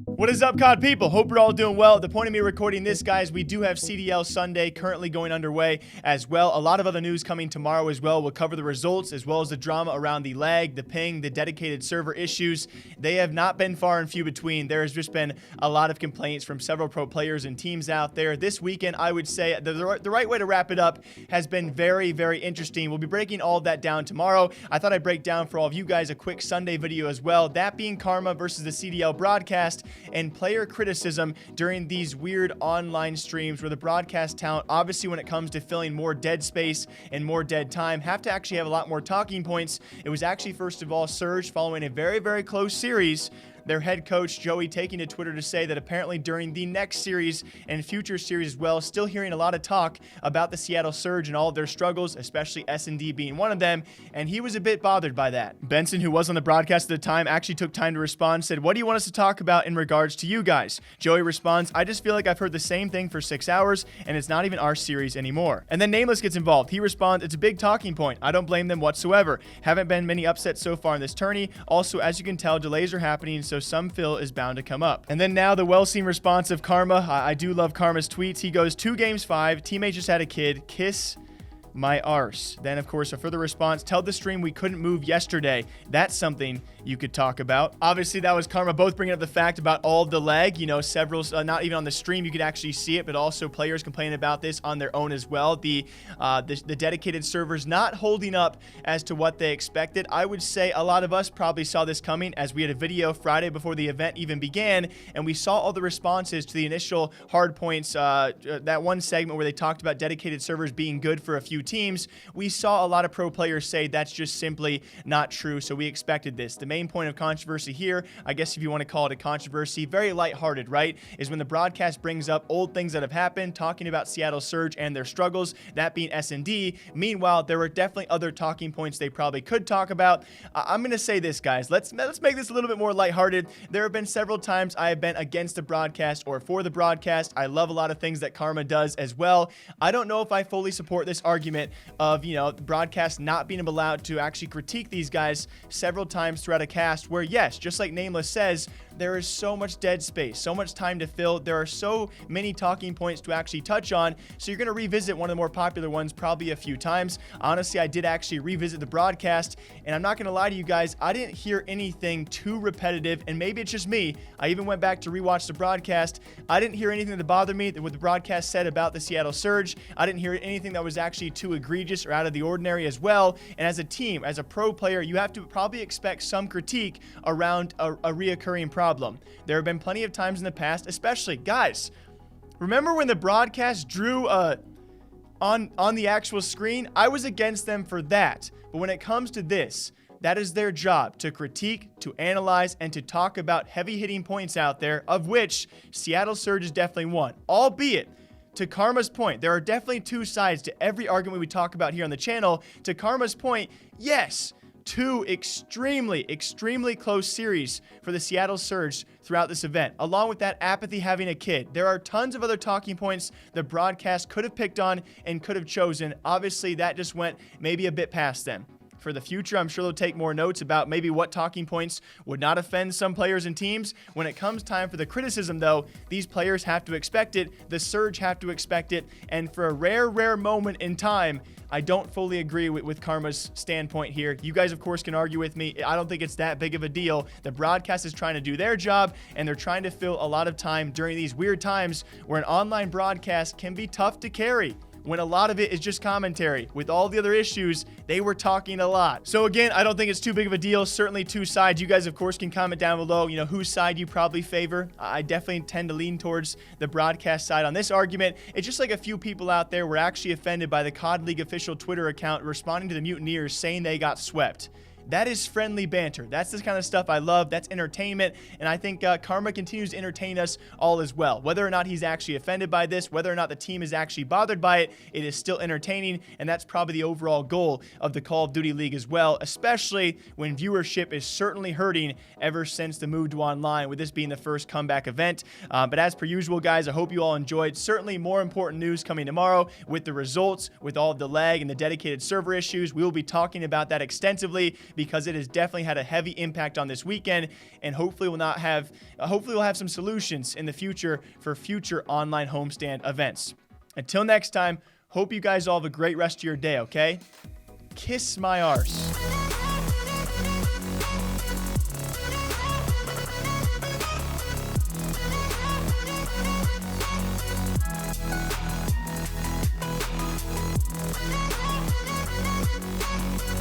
What is up, COD people? Hope you're all doing well. The point of me recording this, guys, we do have CDL Sunday currently going underway as well. A lot of other news coming tomorrow as well. We'll cover the results as well as the drama around the lag, the ping, the dedicated server issues. They have not been far and few between. There has just been a lot of complaints from several pro players and teams out there. This weekend, I would say the right way to wrap it up has been very, very interesting. We'll be breaking all of that down tomorrow. I thought I'd break down for all of you guys a quick Sunday video as well. That being Karma versus the CDL broadcast and player criticism during these weird online streams where the broadcast talent, obviously when it comes to filling more dead space and more dead time, have to actually have a lot more talking points. It was actually, first of all, Surge following a very, very close series. Their head coach, Joey, taking to Twitter to say that apparently during the next series and future series as well, still hearing a lot of talk about the Seattle Surge and all of their struggles, especially S&D being one of them, and he was a bit bothered by that. Benson, who was on the broadcast at the time, actually took time to respond, said, "What do you want us to talk about in regards to you guys?" Joey responds, "I just feel like I've heard the same thing for 6 hours, and it's not even our series anymore." And then Nameless gets involved. He responds, "It's a big talking point. I don't blame them whatsoever. Haven't been many upsets so far in this tourney. Also, as you can tell, delays are happening, so some fill is bound to come up." And then now the well-seen response of Karma. I do love Karma's tweets. He goes, "2 games 5. Teammate just had a kid. Kiss my arse." Then, of course, a further response, "Tell the stream we couldn't move yesterday. That's something you could talk about." Obviously, that was Karma both bringing up the fact about all of the lag. You know, several, not even on the stream, you could actually see it, but also players complaining about this on their own as well. The dedicated servers not holding up as to what they expected. I would say a lot of us probably saw this coming, as we had a video Friday before the event even began, and we saw all the responses to the initial hard points, that one segment where they talked about dedicated servers being good for a few teams. We saw a lot of pro players say that's just simply not true, so we expected this. The main point of controversy here, I guess if you want to call it a controversy, very lighthearted, right, is when the broadcast brings up old things that have happened, talking about Seattle Surge and their struggles, that being S&D. Meanwhile, there were definitely other talking points they probably could talk about. I'm going to say this, guys. Let's make this a little bit more lighthearted. There have been several times I have been against the broadcast or for the broadcast. I love a lot of things that Karma does as well. I don't know if I fully support this argument of, you know, broadcast not being allowed to actually critique these guys several times throughout a cast where, yes, just like Nameless says, there is so much dead space, so much time to fill. There are so many talking points to actually touch on. So you're going to revisit one of the more popular ones probably a few times. Honestly, I did actually revisit the broadcast, and I'm not going to lie to you guys, I didn't hear anything too repetitive, and maybe it's just me. I even went back to rewatch the broadcast. I didn't hear anything that bothered me that what the broadcast said about the Seattle Surge. I didn't hear anything that was actually too egregious or out of the ordinary as well. And as a team, as a pro player, you have to probably expect some critique around a reoccurring problem. There have been plenty of times in the past, especially, guys, remember when the broadcast drew on the actual screen? I was against them for that. But when it comes to this, that is their job, to critique, to analyze, and to talk about heavy-hitting points out there, of which Seattle Surge is definitely one. Albeit, to Karma's point, there are definitely two sides to every argument we talk about here on the channel. To Karma's point, yes, 2 extremely, extremely close series for the Seattle Surge throughout this event. Along with that, Apathy having a kid. There are tons of other talking points the broadcast could have picked on and could have chosen. Obviously, that just went maybe a bit past them. For the future, I'm sure they'll take more notes about maybe what talking points would not offend some players and teams. When it comes time for the criticism, though, these players have to expect it. The Surge have to expect it. And for a rare moment in time, I don't fully agree with Karma's standpoint here. You guys, of course, can argue with me. I don't think it's that big of a deal. The broadcast is trying to do their job, and they're trying to fill a lot of time during these weird times where an online broadcast can be tough to carry, when a lot of it is just commentary. With all the other issues, they were talking a lot. So again, I don't think it's too big of a deal. Certainly 2 sides. You guys, of course, can comment down below, you know, whose side you probably favor. I definitely tend to lean towards the broadcast side on this argument. It's just like a few people out there were actually offended by the CoD League official Twitter account responding to the Mutineers saying they got swept. That is friendly banter. That's the kind of stuff I love. That's entertainment. And I think Karma continues to entertain us all as well. Whether or not he's actually offended by this, whether or not the team is actually bothered by it, it is still entertaining. And that's probably the overall goal of the Call of Duty League as well, especially when viewership is certainly hurting ever since the move to online, with this being the first comeback event. But as per usual, guys, I hope you all enjoyed. Certainly more important news coming tomorrow with the results, with all of the lag and the dedicated server issues. We will be talking about that extensively, because it has definitely had a heavy impact on this weekend, and hopefully we'll have some solutions in the future for future online homestand events. Until next time, hope you guys all have a great rest of your day, okay? Kiss my arse.